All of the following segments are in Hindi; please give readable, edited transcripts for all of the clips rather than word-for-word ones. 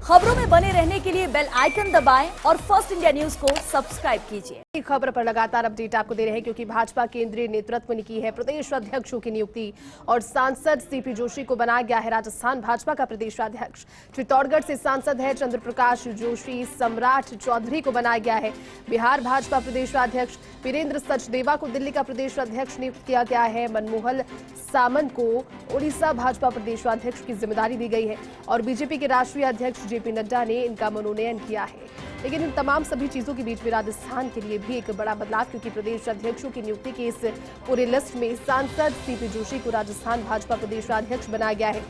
खबरों में बने रहने के लिए बेल आइकन दबाएं और फर्स्ट इंडिया न्यूज को सब्सक्राइब कीजिए। खबर पर लगातार अपडेट आपको दे रहे हैं क्योंकि भाजपा केंद्रीय नेतृत्व ने की है प्रदेश अध्यक्षों की नियुक्ति और सांसद सीपी जोशी को बनाया गया है राजस्थान भाजपा का प्रदेशाध्यक्ष। चित्तौड़गढ़ से सांसद है चंद्र प्रकाश जोशी, सम्राट चौधरी को बनाया गया है बिहार भाजपा प्रदेशाध्यक्ष। वीरेंद्र सचदेवा को दिल्ली का प्रदेश अध्यक्ष नियुक्त किया गया है। मनमोहन सामंत को ओडिशा भाजपा प्रदेशाध्यक्ष की जिम्मेदारी दी गई है और बीजेपी के राष्ट्रीय अध्यक्ष जेपी नड्डा ने इनका मनोनयन किया है। लेकिन इन तमाम सभी चीजों के बीच में राजस्थान के लिए भी एक बड़ा बदलाव, क्योंकि प्रदेश अध्यक्षों की नियुक्ति के इस पूरे लिस्ट में सांसद सीपी जोशी को राजस्थान भाजपा प्रदेशाध्यक्ष बनाया गया है।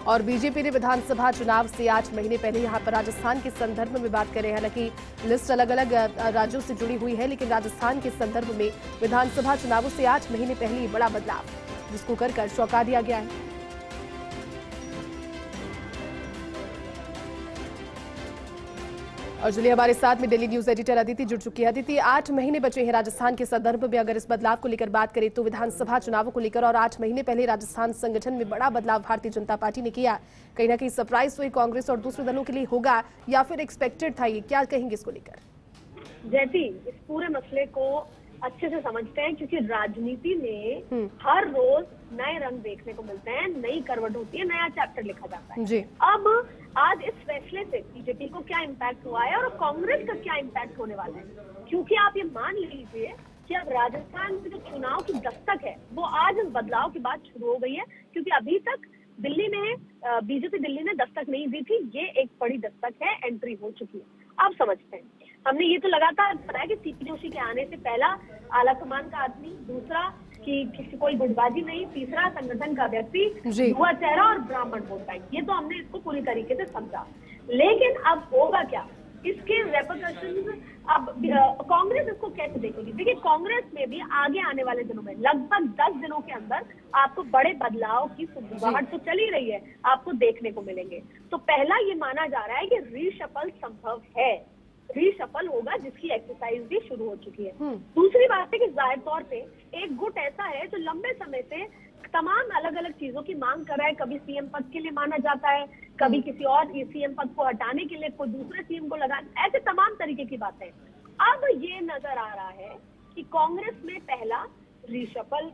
और बीजेपी ने विधानसभा चुनाव से 8 महीने पहले यहां पर राजस्थान के संदर्भ में बात करें। हालांकि लिस्ट अलग अलग राज्यों से जुड़ी हुई है, लेकिन राजस्थान के संदर्भ में विधानसभा चुनावों से 8 महीने पहले बड़ा बदलाव, जिसको कर चौंका दिया गया है। और चलिए हमारे साथ में दिल्ली न्यूज एडिटर अदिति जुड़ चुकी है। अदिति, 8 महीने बचे हैं राजस्थान के संदर्भ में। अगर इस बदलाव को लेकर बात करें तो विधानसभा चुनावों को लेकर और 8 महीने पहले राजस्थान संगठन में बड़ा बदलाव भारतीय जनता पार्टी ने किया, कहीं ना कहीं सरप्राइज हुई कांग्रेस और दूसरे दलों के लिए होगा या फिर एक्सपेक्टेड था? ये क्या कहेंगे इसको लेकर? जैसी इस पूरे मसले को अच्छे से समझते हैं, क्योंकि राजनीति में हर रोज नए रंग देखने को मिलते हैं, नई करवट होती है, नया चैप्टर लिखा जाता है जी। अब आज इस फैसले से बीजेपी को क्या इम्पैक्ट हुआ है और कांग्रेस का क्या इम्पैक्ट होने वाला है, क्योंकि आप ये मान लीजिए कि अब राजस्थान में जो चुनाव की दस्तक है वो आज इस बदलाव के बाद शुरू हो गई है। क्योंकि अभी तक दिल्ली में बीजेपी दिल्ली ने दस्तक नहीं दी थी, ये एक बड़ी दस्तक है, एंट्री हो चुकी है। अब समझते हैं, हमने ये तो लगातार बताया कि सीपी जोशी के आने से पहला आला कमान का आदमी, दूसरा कि किसी कोई गुटबाजी नहीं, तीसरा संगठन का व्यक्ति, युवा चेहरा और ब्राह्मण वोट बैंक, ये तो हमने इसको पूरी तरीके से समझा। लेकिन अब होगा क्या, इसके रेपरकशंस अब कांग्रेस इसको कैसे देखेगी? देखिए, कांग्रेस में भी आगे आने वाले दिनों में लगभग 10 दिनों के अंदर आपको बड़े बदलाव की सुगबुगाहट तो चल ही रही है, आपको देखने को मिलेंगे। तो पहला ये माना जा रहा है कि रीशफल संभव है, रीशफल होगा, जिसकी एक्सरसाइज भी शुरू हो चुकी है। दूसरी बात है कि जाहिर तौर पे एक गुट ऐसा है जो लंबे समय से तमाम अलग अलग चीजों की मांग कर रहा है। कभी सीएम पद के लिए माना जाता है, कभी किसी और सीएम पद को हटाने के लिए कोई दूसरे सीएम को लगा, ऐसे तमाम तरीके की बातें। अब ये नजर आ रहा है कि कांग्रेस में पहला रीशफल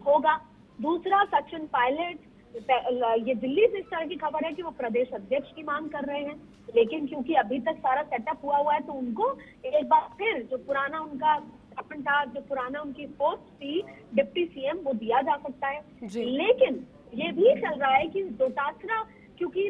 होगा, दूसरा सचिन पायलट, ये दिल्ली से इस तरह की खबर है कि वो प्रदेश अध्यक्ष की मांग कर रहे हैं, लेकिन क्योंकि अभी तक सारा सेटअप हुआ है तो उनको एक बार फिर जो पुराना उनका था, जो पुराना उनकी पोस्ट थी डिप्टी सीएम, वो दिया जा सकता है। लेकिन ये भी चल रहा है कि डोटासरा, क्योंकि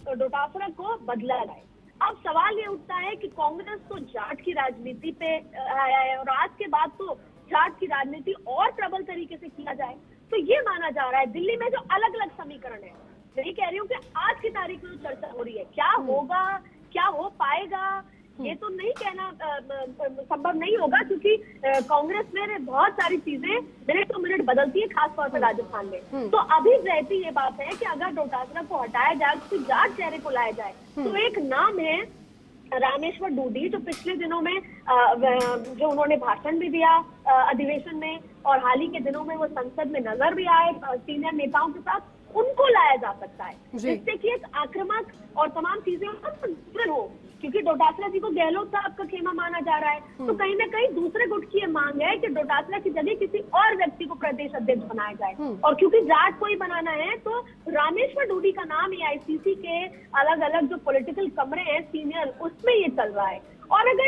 डोटासरा को बदला जाए। अब सवाल ये उठता है कि कांग्रेस तो जाट की राजनीति पे आया है और आज के बाद तो जाट की राजनीति और प्रबल तरीके से किया जाए। तो ये माना जा रहा है दिल्ली में जो अलग अलग समीकरण है, मैं ये कह रही हूँ कि आज की तारीख में जो चर्चा हो रही है, क्या होगा, क्या हो पाएगा, ये तो नहीं कहना संभव नहीं होगा, क्योंकि कांग्रेस में बहुत सारी चीजें मिनट टू मिनट बदलती है, खासतौर पर राजस्थान में। तो अभी रहती ये बात है कि अगर डोटासरा को हटाया जाए, तो जाट चेहरे को लाया जाए, तो एक नाम है रामेश्वर डूडी, जो पिछले दिनों में जो उन्होंने भाषण भी दिया अधिवेशन में और हाल ही के दिनों में वो संसद में नजर भी आए सीनियर नेताओं के साथ, उनको लाया जा सकता है, जिससे कि एक आक्रामक और तमाम चीजें हो। क्योंकि डोटासरा जी को गहलोत साहब का खेमा माना जा रहा है, तो कहीं ना कहीं दूसरे गुट की ये मांग है कि डोटासरा की जगह किसी और व्यक्ति को प्रदेश अध्यक्ष बनाया जाए। और क्योंकि जाट को ही बनाना है, तो रामेश्वर डूडी का नाम एआईसीसी के अलग अलग जो पॉलिटिकल कमरे हैं सीनियर, उसमें ये चल रहा है। और अगर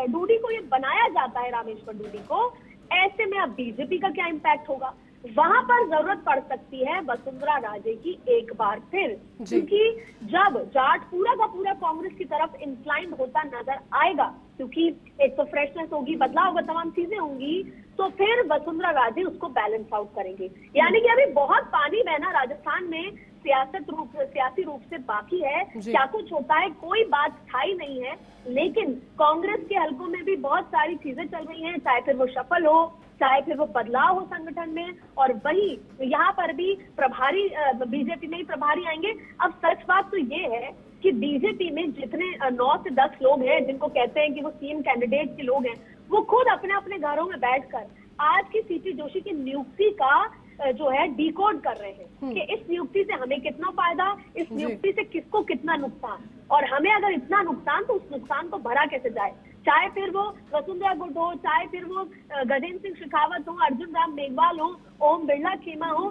डूडी को ये बनाया जाता है, रामेश्वर डूडी को, ऐसे में अब बीजेपी का क्या इम्पैक्ट होगा? वहां पर जरूरत पड़ सकती है वसुंधरा राजे की एक बार फिर, क्योंकि जब जाट पूरा का पूरा कांग्रेस की तरफ इंक्लाइंड होता नजर आएगा, क्योंकि एक तो फ्रेशनेस होगी, बदलाव होगा, तमाम चीजें होंगी, तो फिर वसुंधरा राजे उसको बैलेंस आउट करेंगे। यानी कि अभी बहुत पानी बहना राजस्थान में सियासी रूप से बाकी है। क्या कुछ होता है, कोई बात स्थायी नहीं है, लेकिन कांग्रेस के हलकों में भी बहुत सारी चीजें चल रही हैं, चाहे फिर वो शफल हो, चाहे फिर वो बदलाव हो संगठन में, और वही यहाँ पर भी प्रभारी बीजेपी में ही प्रभारी आएंगे। अब सच बात तो ये है कि बीजेपी में जितने 9 से 10 लोग हैं जिनको कहते हैं कि वो सीएम कैंडिडेट के लोग हैं, वो खुद अपने अपने घरों में बैठकर आज की सीपी जोशी की नियुक्ति का जो है डिकोड कर रहे हैं कि इस नियुक्ति से हमें कितना फायदा, इस नियुक्ति से किसको कितना नुकसान, और हमें अगर इतना नुकसान तो उस नुकसान को भरा कैसे जाए, चाहे फिर वो वसुंधरा गुट हो, चाहे फिर वो गजेंद्र सिंह शेखावत हो, अर्जुन राम मेघवाल हो, ओम बिरला खेमा हो,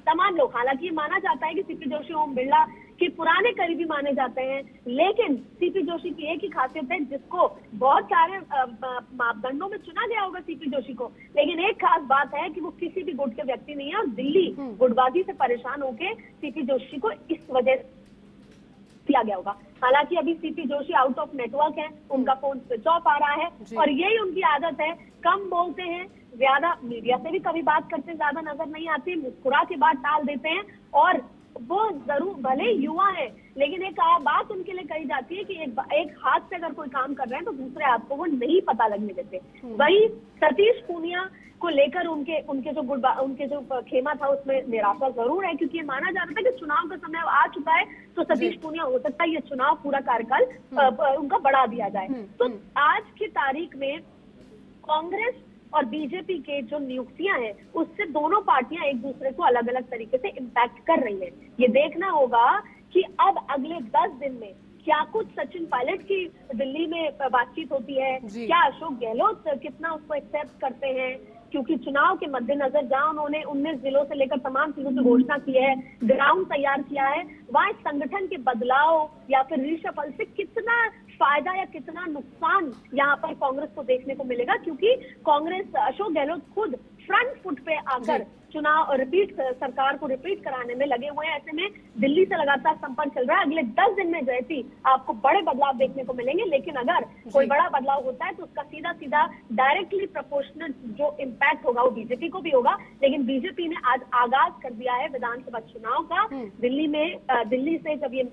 तमाम लोग। हालांकि माना जाता है कि सीपी जोशी ओम बिरला के पुराने करीबी माने जाते हैं, लेकिन सीपी जोशी की एक ही खासियत है, जिसको बहुत सारे मापदंडों में चुना गया होगा सीपी जोशी को, लेकिन एक खास बात है कि वो किसी भी गुट के व्यक्ति नहीं है, और दिल्ली गुटबाजी से परेशान होकर सीपी जोशी को इस वजह से किया गया होगा। हालांकि अभी CP Joshi out of network है, उनका फोन स्विच ऑफ आ रहा है, और यही उनकी आदत है, कम बोलते हैं, ज्यादा मीडिया से भी कभी बात करते ज्यादा नजर नहीं आती, मुस्कुरा के बात टाल देते हैं, और वो जरूर भले युवा है, लेकिन एक बात उनके लिए कही जाती है कि एक हाथ से अगर कोई काम कर रहे हैं तो दूसरे हाथ को वो नहीं पता लगने देते। वही सतीश पूनिया को लेकर उनके जो खेमा था उसमें निराशा जरूर है, क्योंकि ये माना जा रहा था कि चुनाव का समय आ चुका है, तो सतीश पूनिया हो सकता है ये चुनाव पूरा कार्यकाल उनका बढ़ा दिया जाए। तो आज की तारीख में कांग्रेस और बीजेपी के जो नियुक्तियां हैं, उससे दोनों पार्टियां एक दूसरे को अलग अलग तरीके से इम्पैक्ट कर रही हैं। ये देखना होगा कि अब अगले 10 दिन में क्या कुछ सचिन पायलट की दिल्ली में बातचीत होती है, क्या अशोक गहलोत कितना उसको एक्सेप्ट करते हैं, क्योंकि चुनाव के मद्देनजर जहां उन्होंने 19 जिलों से लेकर तमाम चीजों की घोषणा की है, ग्राउंड तैयार किया है, वहां संगठन के बदलाव या फिर रिशफल से कितना फायदा या कितना नुकसान यहाँ पर कांग्रेस को देखने को मिलेगा, क्योंकि कांग्रेस अशोक गहलोत खुद फ्रंट फुट पे आकर चुनाव सरकार को रिपीट कराने में लगे हुए हैं। ऐसे में दिल्ली से लगातार संपर्क चल रहा है। अगले 10 दिन में जैसी आपको बड़े बदलाव देखने को मिलेंगे, लेकिन अगर कोई बड़ा बदलाव होता है तो उसका सीधा सीधा डायरेक्टली प्रोपोर्शनल जो इम्पैक्ट होगा वो बीजेपी को भी होगा। लेकिन बीजेपी ने आज आगाज कर दिया है विधानसभा चुनाव का। दिल्ली से जब ये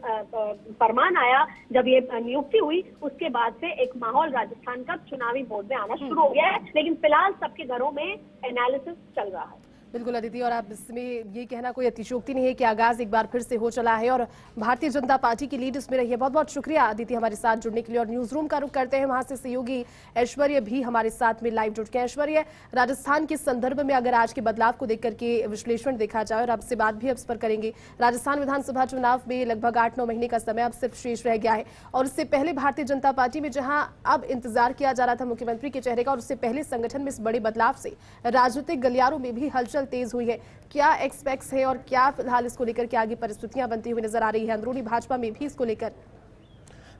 फरमान आया, जब ये नियुक्ति हुई, उसके बाद से एक माहौल राजस्थान का चुनावी मोड में आना शुरू हो गया है, लेकिन फिलहाल सबके घरों में एनालिसिस चल रहा है। बिल्कुल अदिति, और आप इसमें ये कहना कोई अतिशयोक्ति नहीं है कि आगाज एक बार फिर से हो चला है और भारतीय जनता पार्टी की लीड इसमें रही है। बहुत बहुत शुक्रिया अदिति हमारे साथ जुड़ने के लिए। और न्यूज रूम का रुख करते हैं, वहां से सहयोगी ऐश्वर्य भी हमारे साथ में लाइव जुड़ के। ऐश्वर्य, राजस्थान के संदर्भ में अगर आज के बदलाव को देख करके विश्लेषण देखा जाए, और आपसे बात भी अब इस पर करेंगे, राजस्थान विधानसभा चुनाव में लगभग 8-9 महीने का समय अब सिर्फ शेष रह गया है, और उससे पहले भारतीय जनता पार्टी में जहां अब इंतजार किया जा रहा था मुख्यमंत्री के चेहरे का, और उससे पहले संगठन में इस बड़े बदलाव से राजनीतिक गलियारों में भी हलचल तेज हुई है। क्या एक्सपेक्ट्स है और क्या फिलहाल इसको लेकर के आगे परिस्थितियां बनती हुई नजर आ रही है अंदरूनी भाजपा में भी इसको लेकर?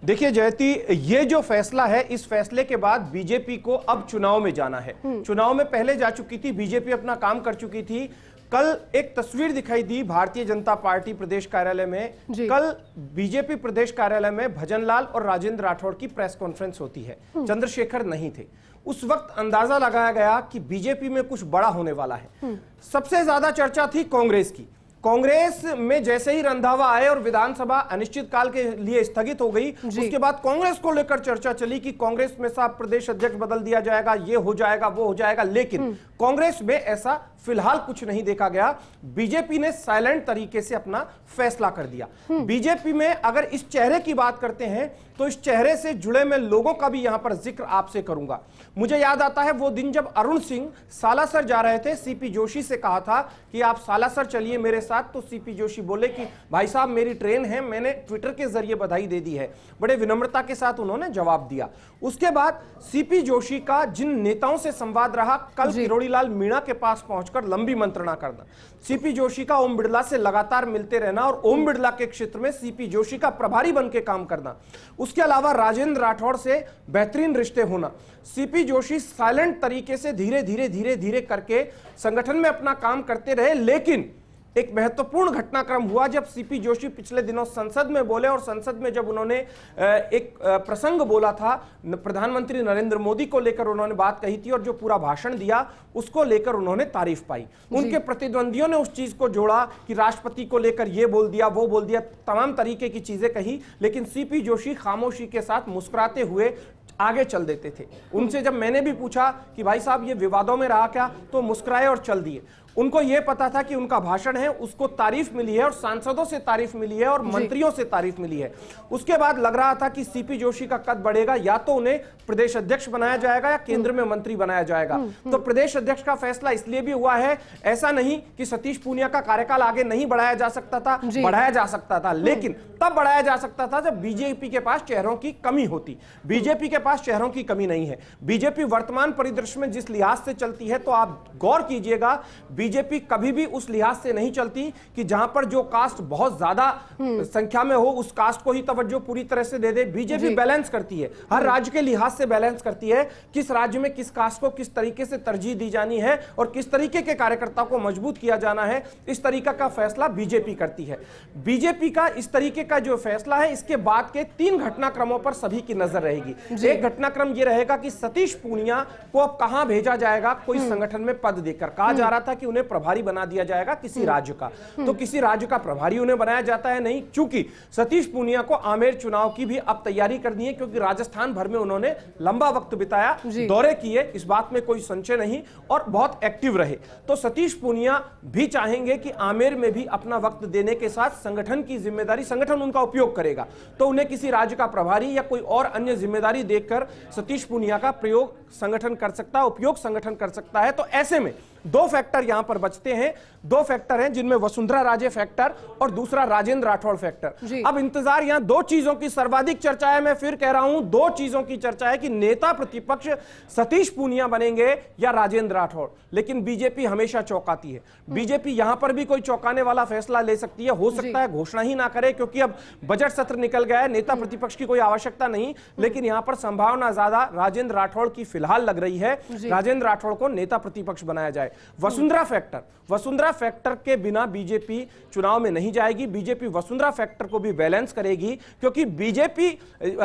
देखिए जयती, ये जो फैसला है, इस फैसले के बाद बीजेपी को अब चुनाव में जाना है। चुनाव में पहले जा चुकी थी बीजेपी, अपना काम कर चुकी थी। कल एक तस्वीर दिखाई दी भारतीय जनता पार्टी प्रदेश कार्यालय में। कल बीजेपी प्रदेश कार्यालय में भजनलाल और राजेंद्र राठौड़ की प्रेस कॉन्फ्रेंस होती है, चंद्रशेखर नहीं थे। उस वक्त अंदाजा लगाया गया कि बीजेपी में कुछ बड़ा होने वाला है। सबसे ज्यादा चर्चा थी कांग्रेस की। कांग्रेस में जैसे ही रंधावा आए और विधानसभा अनिश्चितकाल के लिए स्थगित हो गई, उसके बाद कांग्रेस को लेकर चर्चा चली कि कांग्रेस में साहब प्रदेश अध्यक्ष बदल दिया जाएगा, ये हो जाएगा, वो हो जाएगा। लेकिन कांग्रेस में ऐसा फिलहाल कुछ नहीं देखा गया। बीजेपी ने साइलेंट तरीके से अपना फैसला कर दिया। बीजेपी में अगर इस चेहरे की बात करते हैं तो इस चेहरे से जुड़े मैं लोगों का भी यहां पर जिक्र आपसे करूंगा। मुझे याद आता है वो दिन जब अरुण सिंह सालासर जा रहे थे, सीपी जोशी से कहा था कि आप सालासर चलिए मेरे साथ, तो सीपी जोशी बोले कि भाई साहब मेरी ट्रेन है, मैंने ट्विटर के जरिए बधाई दे दी है। बड़े विनम्रता के साथ उन्होंने जवाब दिया। उसके बाद सीपी जोशी का जिन नेताओं से संवाद रहा, कल किरोड़ीलाल मीणा के पास पहुंचकर लंबी मंत्रणा करना, सीपी जोशी का ओम बिड़ला से लगातार मिलते रहना और ओम बिड़ला के क्षेत्र में सीपी जोशी का प्रभारी बन के काम करना, उसके अलावा राजेंद्र राठौड़ से बेहतरीन रिश्ते होना। सीपी जोशी साइलेंट तरीके से धीरे धीरे करके संगठन में अपना काम करते रहे। लेकिन एक महत्वपूर्ण घटनाक्रम हुआ जब सीपी जोशी पिछले दिनों संसद में बोले, और संसद में जब उन्होंने एक प्रसंग बोला था, प्रधानमंत्री नरेंद्र मोदी को लेकर उन्होंने बात कही थी, और जो पूरा भाषण दिया उसको लेकर उन्होंने तारीफ पाई। उनके प्रतिद्वंदियों ने उस चीज को जोड़ा कि राष्ट्रपति को लेकर ये बोल दिया, वो बोल दिया, तमाम तरीके की चीजें कही। लेकिन सीपी जोशी खामोशी के साथ मुस्कुराते हुए आगे चल देते थे। उनसे जब मैंने भी पूछा कि भाई साहब ये विवादों में रहा क्या, तो मुस्कुराए और चल दिए। उनको यह पता था कि उनका भाषण है उसको तारीफ मिली है और सांसदों से तारीफ मिली है और मंत्रियों से तारीफ मिली है। उसके बाद लग रहा था कि सीपी जोशी का कद बढ़ेगा, या तो उन्हें प्रदेश अध्यक्ष बनाया जाएगा या केंद्र में मंत्री बनाया जाएगा। तो प्रदेश अध्यक्ष का फैसला इसलिए भी हुआ है, ऐसा नहीं कि सतीश पूनिया का कार्यकाल आगे नहीं बढ़ाया जा सकता था, बढ़ाया जा सकता था, लेकिन तब बढ़ाया जा सकता था जब बीजेपी के पास चेहरों की कमी होती। बीजेपी के पास चेहरों की कमी नहीं है। बीजेपी वर्तमान परिदृश्य में जिस लिहाज से चलती है, तो आप गौर कीजिएगा, बीजेपी कभी भी उस लिहाज से नहीं चलती कि जहां पर जो कास्ट बहुत ज्यादा संख्या में हो उस कास्ट को ही तवज्जो पूरी तरह से दे दे। बीजेपी बैलेंस करती है, हर राज्य के लिहाज से बैलेंस करती है, किस राज्य में किस कास्ट को किस तरीके से तरजीह दी जानी है और किस तरीके के कार्यकर्ताओं को मजबूत किया जाना है, इस तरीका का फैसला बीजेपी करती है। बीजेपी का इस तरीके का जो फैसला है, इसके बाद के 3 घटनाक्रमों पर सभी की नजर रहेगी। एक घटनाक्रम यह रहेगा कि सतीश पूनिया को अब कहां भेजा जाएगा, कोई संगठन में पद देकर। कहा जा रहा था कि उन्हें प्रभारी बना दिया जाएगा किसी राज्य का, तो किसी राज्य का प्रभारी उन्हें बनाया जाता है नहीं, क्योंकि सतीश पूनिया को आमेर चुनाव की भी अब तैयारी करनी है, क्योंकि राजस्थान भर में उन्होंने लंबा वक्त बिताया, दौरे किए, इस बात में कोई संशय नहीं, और बहुत एक्टिव रहे। तो सतीश पूनिया भी चाहेंगे कि आमेर में भी अपना वक्त देने के साथ संगठन की जिम्मेदारी, संगठन उनका उपयोग करेगा, तो उन्हें किसी राज्य का प्रभारी या कोई और अन्य जिम्मेदारी देकर सतीश पूनिया का प्रयोग संगठन कर सकता है, उपयोग संगठन कर सकता है। तो ऐसे में 2 फैक्टर यहां पर बचते हैं, 2 फैक्टर हैं जिनमें वसुंधरा राजे फैक्टर और दूसरा राजेंद्र राठौड़ फैक्टर। अब इंतजार यहां 2 चीजों की सर्वाधिक चर्चा है, मैं फिर कह रहा हूं 2 चीजों की चर्चा है कि नेता प्रतिपक्ष सतीश पूनिया बनेंगे या राजेंद्र राठौड़। लेकिन बीजेपी हमेशा चौंकाती है, बीजेपी यहां पर भी कोई चौंकाने वाला फैसला ले सकती है, हो सकता है घोषणा ही ना करे, क्योंकि अब बजट सत्र निकल गया है, नेता प्रतिपक्ष की कोई आवश्यकता नहीं, लेकिन यहां पर संभावना ज्यादा राजेंद्र राठौड़ की फिलहाल लग रही है, राजेंद्र राठौड़ को नेता प्रतिपक्ष बनाया जाए। वसुंधरा फैक्टर के बिना बीजेपी चुनाव में नहीं जाएगी। बीजेपी वसुंधरा फैक्टर को भी बैलेंस करेगी, क्योंकि बीजेपी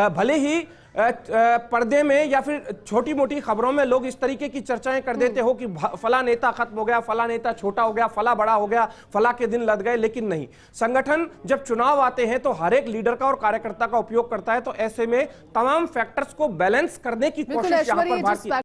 भले ही पर्दे में या फिर छोटी मोटी खबरों में लोग इस तरीके की चर्चाएं कर देते हो कि फला नेता खत्म हो गया, फला नेता छोटा हो गया, फला बड़ा हो गया, फला के दिन लद गए, लेकिन नहीं, संगठन जब चुनाव आते हैं तो हर एक लीडर का और कार्यकर्ता का उपयोग करता है। तो ऐसे में तमाम फैक्टर्स को बैलेंस करने की कोशिश यहां पर भारतीय